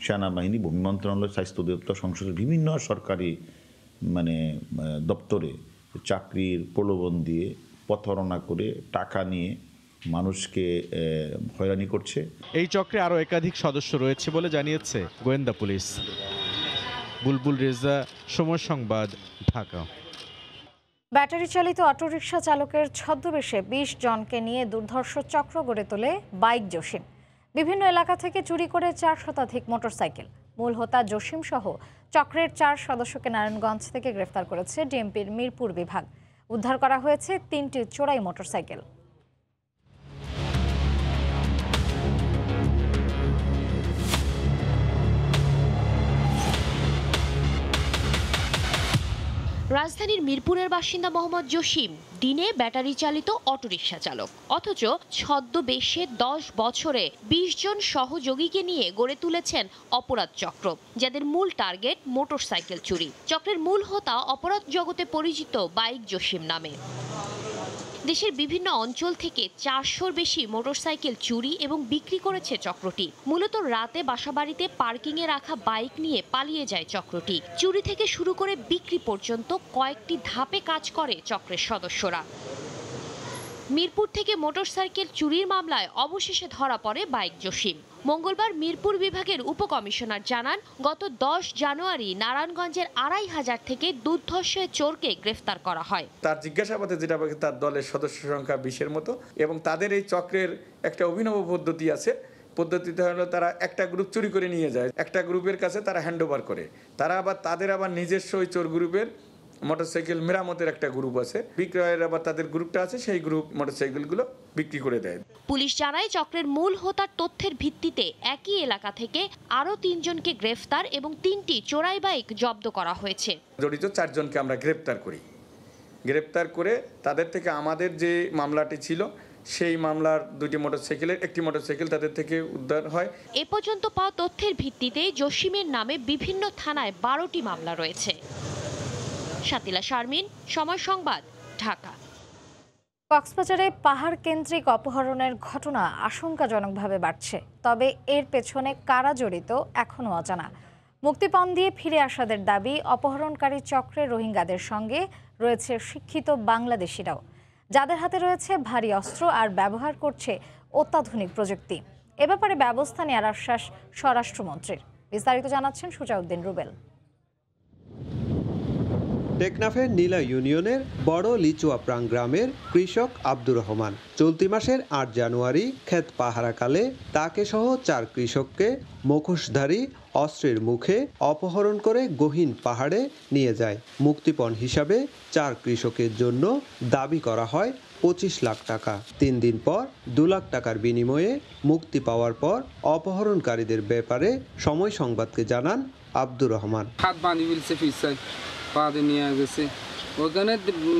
সেনাবাহিনী, ভূমি মন্ত্রণালয়, স্বাস্থ্য অধিদপ্তর, সংসদের বিভিন্ন সরকারি দপ্তরে চাকরির প্রলোভন দিয়ে প্রতারণা করে টাকা নিয়ে মানুষকে হয়রানি করছে। এই চক্রে আরও একাধিক সদস্য রয়েছে বলে জানিয়েছে গোয়েন্দা পুলিশ। বুলবুল রেজা, সময় সংবাদ, ঢাকা। ব্যাটারি চালিত অটোরিকশা চালকের ছদ্মবেশে 20 জনকে নিয়ে দুর্ধর্ষ চক্র গড়ে তোলে বাইক জসিম। বিভিন্ন এলাকা থেকে চুরি করে 4 শতাধিক মোটরসাইকেল। মূল হোতা জসিম সহ চক্রের 4 সদস্যকে নারায়ণগঞ্জ থেকে গ্রেফতার করেছে ডিএমপির মিরপুর বিভাগ। উদ্ধার করা হয়েছে 3টি চোরাই মোটরসাইকেল। রাজধানীর মিরপুরের বাসিন্দা মোহাম্মদ জসিম দিনে ব্যাটারি চালিত অটোরিকশা চালক, অথচ ছদ্মবেশে 10 বছরে 20 জন সহযোগীকে নিয়ে গড়ে তুলেছেন অপরাধ চক্র, যাদের মূল টার্গেট মোটরসাইকেল চুরি। চক্রের মূল হোতা অপরাধ জগতে পরিচিত বাইক জসিম নামে। দেশের বিভিন্ন অঞ্চল থেকে 400-র বেশি মোটরসাইকেল চুরি এবং বিক্রি করেছে চক্রটি। মূলত রাতে বাসাবাড়িতে পার্কিংয়ে রাখা বাইক নিয়ে পালিয়ে যায় চক্রটি। চুরি থেকে শুরু করে বিক্রি পর্যন্ত কয়েকটি ধাপে কাজ করে চক্রের সদস্যরা। মিরপুর থেকে মোটরসাইকেল চুরির মামলায় অবশেষে ধরা পড়ে বাইক জসিম। মঙ্গলবার মিরপুর বিভাগের উপকমিশনার জানান, গত 10 জানুয়ারি নারায়ণগঞ্জের 2500 থেকে দুর্ধর্ষ চোরকে গ্রেফতার করা হয়। তার জিজ্ঞাসাবাদে যেটা তার দলের সদস্য সংখ্যা 20-এর মতো, এবং তাদের এই চক্রের একটা অভিনব পদ্ধতি আছে। পদ্ধতিতে হলো তারা একটা গ্রুপ চুরি করে নিয়ে যায়, একটা গ্রুপের কাছে তারা হ্যান্ডওভার করে। তারা তাদের আবার নিজস্ব ওই চোর গ্রুপের মোটরসাইকেল মেরামতের একটা গ্রুপ আছে, বিক্রয়ের আবার তাদের গ্রুপটা আছে, সেই গ্রুপ মোটরসাইকেলগুলো বিক্রি করে দেয়। পুলিশ জানায়, চক্রের মূল হোতার তথ্যের ভিত্তিতে একই এলাকা থেকে আরও 3 জনকে গ্রেফতার এবং 3টি চোরাই বাইক জব্দ করা হয়েছে। জড়িত 4 জনকে আমরা গ্রেফতার করি। গ্রেফতার করে তাদের থেকে আমাদের যে মামলাটি ছিল সেই মামলার 2টি মোটরসাইকেলের একটি মোটরসাইকেল তাদের থেকে উদ্ধার হয়। এ পর্যন্ত পাওয়া তথ্যের ভিত্তিতে জসিমের নামে বিভিন্ন থানায় 12টি মামলা রয়েছে। শাতিলা শারমিন, সময় সংবাদ, ঢাকা। কক্সবাজারে পাহাড় কেন্দ্রিক অপহরণের ঘটনা আশঙ্কাজনকভাবে বাড়ছে, তবে এর পেছনে কারা জড়িত এখনও অজানা। মুক্তিপণ দিয়ে ফিরে আসাদের দাবি, অপহরণকারী চক্রের রোহিঙ্গাদের সঙ্গে রয়েছে শিক্ষিত বাংলাদেশিরাও, যাদের হাতে রয়েছে ভারী অস্ত্র আর ব্যবহার করছে অত্যাধুনিক প্রযুক্তি। এ ব্যাপারে ব্যবস্থা নেওয়ার আশ্বাস স্বরাষ্ট্রমন্ত্রীর। বিস্তারিত জানাচ্ছেন সুজাউদ্দিন রুবেল। টেকনাফের নীলা ইউনিয়নের বড় লিচুয়াপ্রাং গ্রামের কৃষক আব্দুর রহমান চলতি মাসের 8 জানুয়ারি ক্ষেত পাহারাকালে তাকে সহ 4 কৃষককে মুখোশধারী অস্ত্রের মুখে অপহরণ করে গহীন পাহাড়ে নিয়ে যায়। মুক্তিপণ হিসাবে 4 কৃষকের জন্য দাবি করা হয় 25 লাখ টাকা। 3 দিন পর 2 লাখ টাকার বিনিময়ে মুক্তি পাওয়ার পর অপহরণকারীদের ব্যাপারে সময় সংবাদকে জানান আব্দুর রহমান। হাত বানি বলছে পা দিয়ে নিয়ে গেছে, ওখানে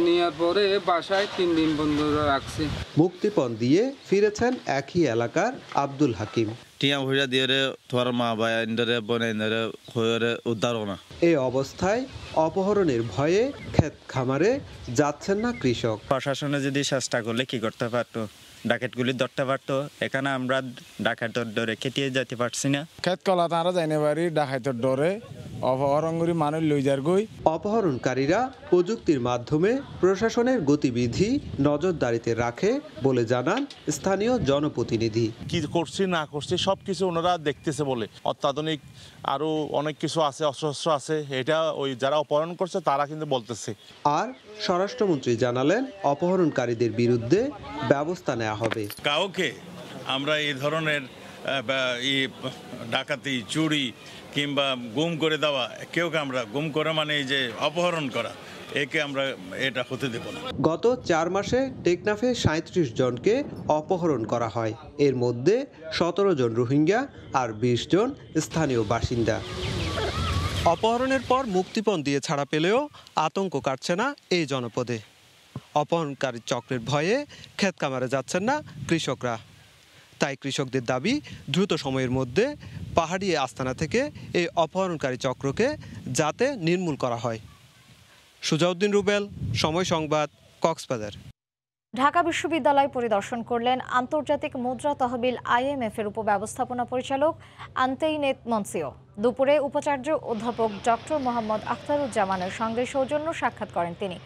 নেওয়ার পরে বাসায় 3 দিন বন্ধ রাখছে। মুক্তিপণ দিয়ে ফিরেছেন একই এলাকার আব্দুল হাকিম। টিয়া ভুইয়া দিয়ে তোর মা ভাই ইন্দারে বনে ইন্দারে হয়ে উদ্ধার না। এই অবস্থায় অপহরণের ভয়ে ক্ষেত খামারে যাচ্ছেন না কৃষক। প্রশাসনে যদি চেষ্টা করলে কি করতে পারতো, ডাকাতগুলি ধরতে পারতো। এখানে আমরা ডাকাতের ডরে কেটিয়ে যেতে পারছি না। ক্ষেত কলা তারা যাইনে পারি ডাকাতের ডরে অপহরণগুলি মানুষ লই যার গই। অপহরণকারীরা প্রযুক্তির মাধ্যমে প্রশাসনের গতিবিধি নজরদারিতে রাখে বলে জানান স্থানীয় জনপ্রতিনিধি। কি করছি না করছি সবকিছু ওনারা দেখতেছে বলে। অত্যাধুনিক আরো অনেক কিছু আছে, অস্ত্র আছে, এটা ওই যারা অপহরণ করছে তারা কিন্তু বলতেছে। আর স্বরাষ্ট্রমন্ত্রী জানালেন অপহরণকারীদের বিরুদ্ধে ব্যবস্থা নেওয়া হবে। কাউকে আমরা এই ধরনের ডাকাতি, চুরি কিংবা গুম করে দেওয়া, কেউকে আমরা গুম করা মানে এই যে অপহরণ করা, একে আমরা এটা হতে দেব না। গত 4 মাসে টেকনাফে 37 জনকে অপহরণ করা হয়। এর মধ্যে 17 জন রোহিঙ্গা আর 20 জন স্থানীয় বাসিন্দা। অপহরণের পর মুক্তিপণ দিয়ে ছাড়া পেলেও আতঙ্ক কাটছে না এই জনপদে। অপহরণকারী চক্রের ভয়ে ক্ষেত খামারে যাচ্ছেন না কৃষকরা। তাই কৃষকদের দাবি দ্রুত সময়ের মধ্যে পাহাড়ি আস্তানা থেকে এই অপহরণকারী চক্রকে যাতে নির্মূল করা হয়। সুজাউদ্দিন রুবেল, সময় সংবাদ, কক্সবাজার। ঢাকা বিশ্ববিদ্যালয় পরিদর্শন করলেন আন্তর্জাতিক মুদ্রা তহবিল IMF এর উপব্যবস্থাপনা পরিচালক আন্তেইনেত মনসিও। দুপুরে উপাচার্য অধ্যাপক ডক্টর মোহাম্মদ আখতারুজ্জামানের সঙ্গে সৌজন্য সাক্ষাৎ করেন তিনি।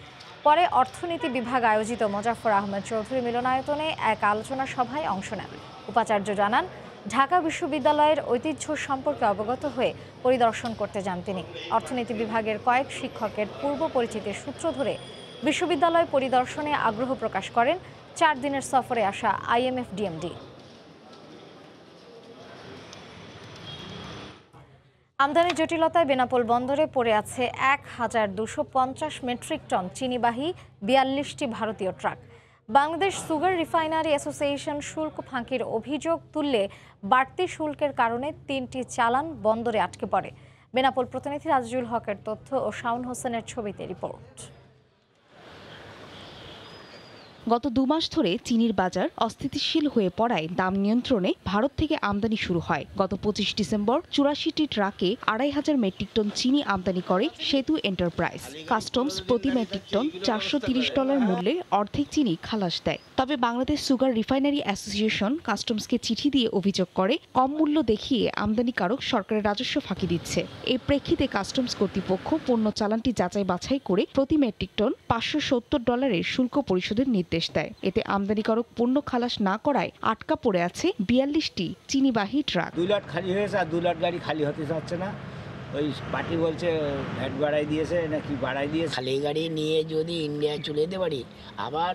পরে অর্থনীতি বিভাগ আয়োজিত মোজাফফর আহমেদ চৌধুরী মিলনায়তনে এক আলোচনা সভায় অংশ নেন। উপাচার্য জানান, ঢাকা বিশ্ববিদ্যালয়ের ঐতিহ্য সম্পর্কে অবগত হয়ে পরিদর্শন করতে যান তিনি। অর্থনীতি বিভাগের কয়েক শিক্ষকের পূর্ব পরিচিতির সূত্র ধরে বিশ্ববিদ্যালয় পরিদর্শনে আগ্রহ প্রকাশ করেন 4 দিনের সফরে আসা IMF DMD। আমদানি জটিলতায় বেনাপোল বন্দরে পড়ে আছে 1250 মেট্রিক টন চিনিবাহী 42টি ভারতীয় truck. Bangladesh sugar refinery association শুল্ক ফাঁকির অভিযোগ তুললে বাড়তি শুল্কের কারণে 3টি চালান বন্দরে আটকে পড়ে। বেনাপোল প্রতিনিধি রাজিউল হকের তথ্য ও শাওন হোসেনের ছবিতে রিপোর্ট। গত 2 মাস ধরে চিনির বাজার অস্থিতিশীল হয়ে পড়ায় দাম নিয়ন্ত্রণে ভারত থেকে আমদানি শুরু হয়। গত 25 ডিসেম্বর 84টি ট্রাকে 2500 মেট্রিক টন চিনি আমদানি করে সেতু এন্টারপ্রাইজ। কাস্টমস প্রতি মেট্রিক টন $430 মূল্যে অর্ধেক চিনি খালাস দেয়। তবে বাংলাদেশ সুগার রিফাইনারি অ্যাসোসিয়েশন কাস্টমসকে চিঠি দিয়ে অভিযোগ করে কম মূল্য দেখিয়ে আমদানিকারক সরকারের রাজস্ব ফাঁকি দিচ্ছে। এই প্রেক্ষিতে কাস্টমস কর্তৃপক্ষ পণ্য চালানটি যাচাই বাছাই করে প্রতি মেট্রিক টন $570 শুল্ক পরিশোধের নির্দেশ দেয়। এতে আমদানিকারক পণ্য খালাস না করায় আটকা পড়ে আছে 42টি চিনিবাহী ট্রাক। 2 লট খালি হয়েছে আর 2 লট গাড়ি খালি হতে চাচ্ছে না। ওই পার্টি বলছে ভ্যাট বাড়াই দিয়েছে নাকি বাড়াই দিয়েছে। খালি গাড়ি নিয়ে যদি ইন্ডিয়া চলে যেতে পারি, আবার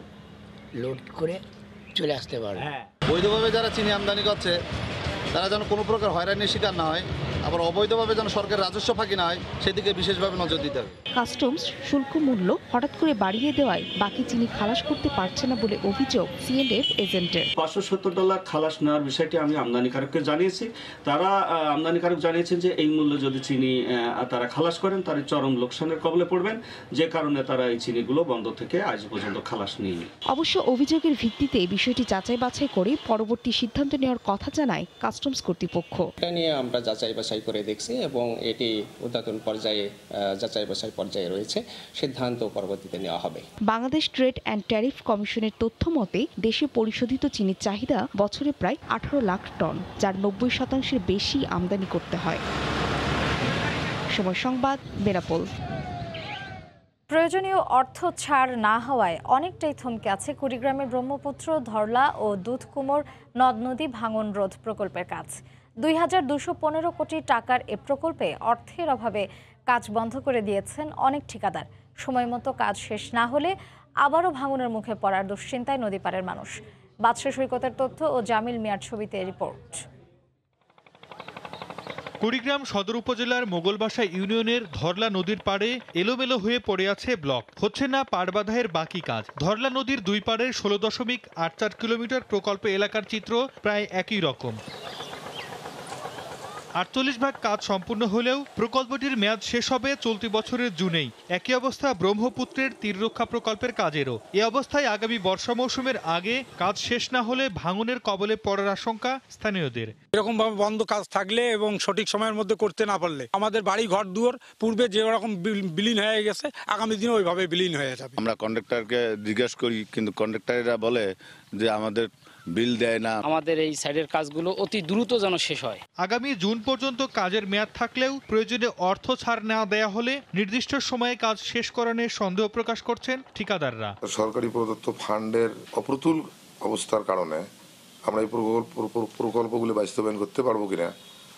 লোড করে চলে আসতে পারে। বৈধভাবে যারা চিনি আমদানি করছে তারা যেন কোনো প্রকার হয়রানির শিকার না হয়, আবার অবৈধভাবে যেন সরকারের রাজস্ব ফাঁকি না হয় সেদিকে বিশেষভাবে নজর দিতে হবে। কাস্টমস শুল্ক মূল্য হঠাৎ করে বাড়িয়ে দেওয়ায় বাকি চিনি খালাস করতে পারছে না বলে অভিযোগ C&F এজেন্টের। $570 খালাস নেওয়ার বিষয়টি আমি আমদানিকারককে জানিয়েছি। তারা আমদানিকারক জানিয়েছেন যে এই মূল্য যদি চিনি তারা খালাস করেন তারা চরম লোকসানের কবলে পড়বেন, যে কারণে তারা এই চিনিগুলো বন্দর থেকে আজ পর্যন্ত খালাস নেয়নি। অবশ্য অভিযোগের ভিত্তিতে বিষয়টি যাচাই বাছাই করে পরবর্তী সিদ্ধান্ত নেওয়ার কথা জানায় কাস্টমস কর্তৃপক্ষ। এটা নিয়ে আমরা যাচাই বাছাই করে দেখছি এবং এটি ঊর্ধ্বতন পর্যায়ে যাচাই বাছাই পর্যায়ে রয়েছে, সিদ্ধান্ত পরবর্তীতে নেওয়া হবে। বাংলাদেশ ট্রেড অ্যান্ড ট্যারিফ কমিশনের তথ্য মতে দেশে পরিশোধিত চিনির চাহিদা বছরে প্রায় 18 লাখ টন, যার 90% বেশি আমদানি করতে হয়। সময় সংবাদ, বেনাপোল। প্রয়োজনীয় অর্থ ছাড় না হওয়ায় অনেকটাই থমকে আছে কুড়িগ্রামের ব্রহ্মপুত্র, ধরলা ও দুধকুমোর নদ নদী ভাঙন রোধ প্রকল্পের কাজ। 2215 কোটি টাকার এ প্রকল্পে অর্থের অভাবে কাজ বন্ধ করে দিয়েছেন অনেক ঠিকাদার। সময়মতো কাজ শেষ না হলে আবারও ভাঙনের মুখে পড়ার দুশ্চিন্তায় নদীপাড়ের মানুষ। বাদশা সৈকতের তথ্য ও জামিল মিয়ার ছবিতে রিপোর্ট। কুড়িগ্রাম সদর উপজেলার মোগলবাসা ইউনিয়নের ধরলা নদীর পাড়ে এলোমেলো হয়ে পড়ে আছে ব্লক। হচ্ছে না পাড় বাঁধাইয়ের বাকি কাজ। ধরলা নদীর দুই পাড়ের 16.84 কিলোমিটার প্রকল্প এলাকার চিত্র প্রায় একই রকম। 48 ভাগ কাজ সম্পূর্ণ হলেও প্রকল্পটির মেয়াদ শেষ হবে চলতি বছরের জুনেই। একই অবস্থা ব্রহ্মপুত্রের তীররক্ষা প্রকল্পের কাজেরও। এ অবস্থায় আগামী বর্ষা মৌসুমের আগে কাজ শেষ না হলে ভাঙনের কবলে পড়ার আশঙ্কা স্থানীয়দের। এরকম ভাবে বন্ধ কাজ থাকলে এবং সঠিক সময়ের মধ্যে করতে না পারলে আমাদের বাড়ি ঘর দুয়ার পূর্বে যেরকম বিলীন হয়ে গেছে আগামী দিনে ওইভাবে বিলীন হয়ে যাবে। আমরা কন্ট্রাক্টরকে জিজ্ঞেস করি, কিন্তু কন্ট্রাক্টররা বলে যে আমাদের বিল দেয় না। আমাদের এই সাইডের কাজগুলো অতি দ্রুত যেন শেষ হয়। আগামী জুন পর্যন্ত কাজের মেয়াদ থাকলেও প্রয়োজনে অর্থ ছাড় না দেয়া হলে নির্দিষ্ট সময়ে কাজ শেষ করা নিয়ে সন্দেহ প্রকাশ করছেন ঠিকাদাররা। সরকারি প্রদত্ত ফান্ডের অপ্রতুল অবস্থার কারণে আমরা এই প্রকল্পগুলো বাস্তবায়ন করতে পারবো কিনা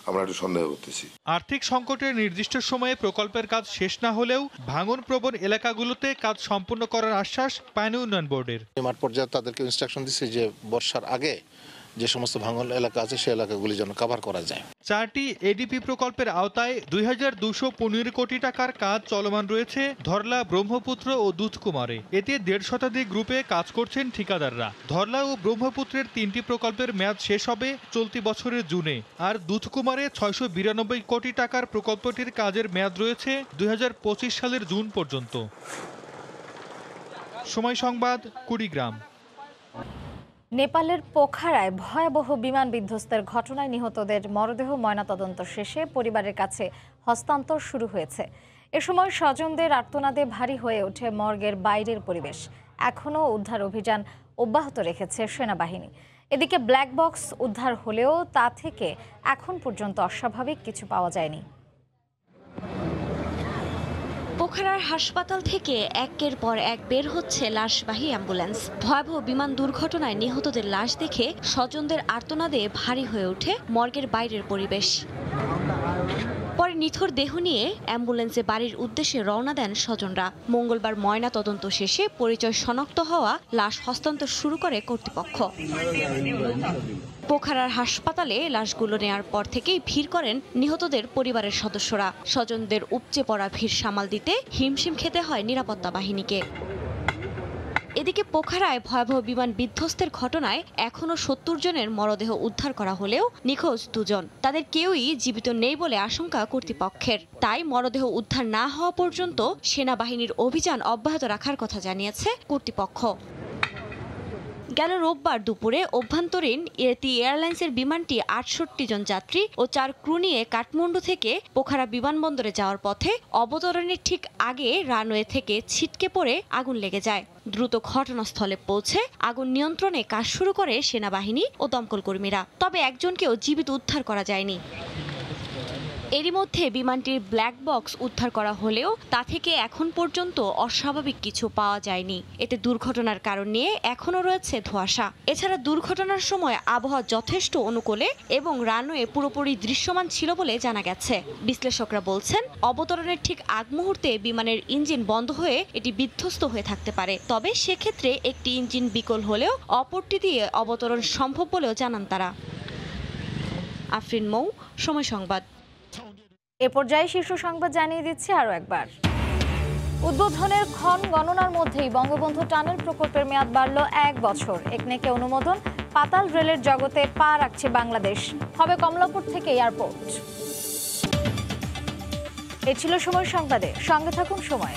আমরা একটু সন্দেহ করতেছি। আর্থিক সংকটের নির্দিষ্ট সময়ে প্রকল্পের কাজ শেষ না হলেও ভাঙন প্রবণ এলাকাগুলোতে কাজ সম্পূর্ণ করার আশ্বাস পানি উন্নয়ন বোর্ডের। মাঠ পর্যায়ে তাদেরকে ইনস্ট্রাকশন দিচ্ছে যে বর্ষার আগে যে সমস্ত ভাঙন এলাকা আছে সেই এলাকাগুলি যেন কভার করা যায়। 4টি এডিপি প্রকল্পের আওতায় 2215 কোটি টাকার কাজ চলমান রয়েছে ধরলা, ব্রহ্মপুত্র ও দুধকুমারে। এতে 1.5 শতাধিক গ্রুপে কাজ করছেন ঠিকাদাররা। ধরলা ও ব্রহ্মপুত্রের 3টি প্রকল্পের মেয়াদ শেষ হবে চলতি বছরের জুনে, আর দুধকুমারে 692 কোটি টাকার প্রকল্পটির কাজের মেয়াদ রয়েছে 2025 সালের জুন পর্যন্ত। সময় সংবাদ, কুড়িগ্রাম। নেপালের পোখারায় ভয়াবহ বিমান বিধ্বস্তের ঘটনায় নিহতদের মরদেহ ময়নাতদন্ত শেষে পরিবারের কাছে হস্তান্তর শুরু হয়েছে। এ সময় স্বজনদের আর্তনাদে ভারী হয়ে ওঠে মর্গের বাইরের পরিবেশ। এখনও উদ্ধার অভিযান অব্যাহত রেখেছে সেনাবাহিনী। এদিকে ব্ল্যাক বক্স উদ্ধার হলেও তা থেকে এখন পর্যন্ত অস্বাভাবিক কিছু পাওয়া যায়নি। পোখরার হাসপাতাল থেকে একের পর এক বের হচ্ছে লাশবাহী অ্যাম্বুলেন্স। ভয়াবহ বিমান দুর্ঘটনায় নিহতদের লাশ দেখে স্বজনদের আর্তনাদে ভারী হয়ে ওঠে মর্গের বাইরের পরিবেশ। পরে নিথর দেহ নিয়ে অ্যাম্বুলেন্সে বাড়ির উদ্দেশ্যে রওনা দেন স্বজনরা। মঙ্গলবার ময়না তদন্ত শেষে পরিচয় শনাক্ত হওয়া লাশ হস্তান্তর শুরু করে কর্তৃপক্ষ। পোখরার হাসপাতালে লাশগুলো নেয়ার পর থেকেই ভিড় করেন নিহতদের পরিবারের সদস্যরা। স্বজনদের উপচে পড়া ভিড় সামাল দিতে হিমশিম খেতে হয় নিরাপত্তা বাহিনীকে। এদিকে পোখরায় ভয়াবহ বিমান বিধ্বস্তের ঘটনায় এখনো 70 জনের মরদেহ উদ্ধার করা হলেও নিখোঁজ 2 জন। তাদের কেউই জীবিত নেই বলে আশঙ্কা কর্তৃপক্ষের। তাই মরদেহ উদ্ধার না হওয়া পর্যন্ত সেনাবাহিনীর অভিযান অব্যাহত রাখার কথা জানিয়েছে কর্তৃপক্ষ। গেল রোববার দুপুরে অভ্যন্তরীণ এতি এয়ারলাইন্সের বিমানটি 68 জন যাত্রী ও 4 ক্রু নিয়ে কাঠমান্ডু থেকে পোখরা বিমানবন্দরে যাওয়ার পথে অবতরণের ঠিক আগে রানওয়ে থেকে ছিটকে পড়ে আগুন লেগে যায়। দ্রুত ঘটনাস্থলে পৌঁছে আগুন নিয়ন্ত্রণে কাজ শুরু করে সেনাবাহিনী ও দমকল কর্মীরা। তবে একজনকেও জীবিত উদ্ধার করা যায়নি। এরই মধ্যে বিমানটির ব্ল্যাক বক্স উদ্ধার করা হলেও তা থেকে এখন পর্যন্ত অস্বাভাবিক কিছু পাওয়া যায়নি। এতে দুর্ঘটনার কারণ নিয়ে এখনও রয়েছে ধোঁয়াশা। এছাড়া দুর্ঘটনার সময় আবহাওয়া যথেষ্ট অনুকূলে এবং রানওয়ে পুরোপুরি দৃশ্যমান ছিল বলে জানা গেছে। বিশ্লেষকরা বলছেন, অবতরণের ঠিক আগ মুহূর্তে বিমানের ইঞ্জিন বন্ধ হয়ে এটি বিধ্বস্ত হয়ে থাকতে পারে। তবে সেক্ষেত্রে একটি ইঞ্জিন বিকল হলেও অপরটি দিয়ে অবতরণ সম্ভব বলেও জানান তারা। আফরিন মৌ, সময় সংবাদ। এ পর্যায়ে শীর্ষ সংবাদ জানিয়ে দিচ্ছে আরও একবার। উদ্বোধনের ক্ষণ গণনার মধ্যেই বঙ্গবন্ধু টানেল প্রকল্পের মেয়াদ বাড়ল 1 বছর। একনেকে অনুমোদন, পাতাল রেলের জগতে পা রাখছে বাংলাদেশ। হবে কমলাপুর থেকে এয়ারপোর্ট। এ ছিল সময় সংবাদে, সঙ্গে থাকুন সময়।